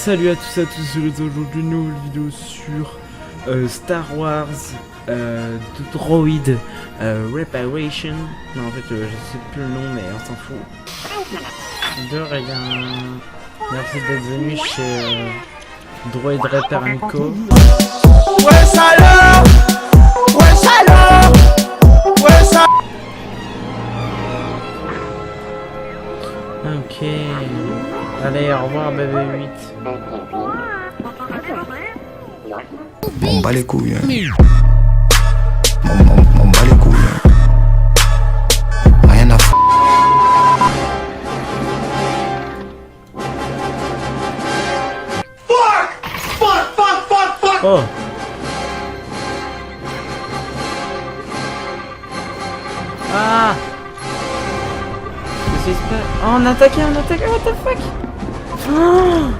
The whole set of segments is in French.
Salut à tous, je vous retrouve aujourd'hui une nouvelle vidéo sur Star Wars The Droid Reparation. Non, en fait, je sais plus le nom, mais on s'en fout. De rien. Merci d'être venu chez Droid Repair & Co. Ouais, salaud! Ouais, salaud! Ouais, salaud! Ok. Allez, au revoir, bébé 8. On bat les couilles, hein. On bat les couilles, hein. Rien à foutre. Oh! Ah! Qu'est-ce qui se passe? Oh, on a attaqué, what the fuck? Oh!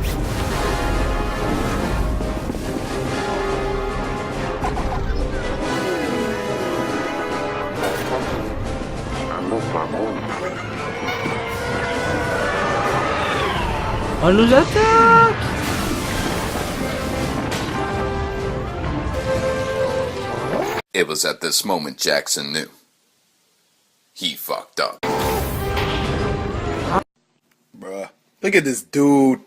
On nous attaque! It was at this moment Jackson knew. He fucked up. Bruh, look at this dude.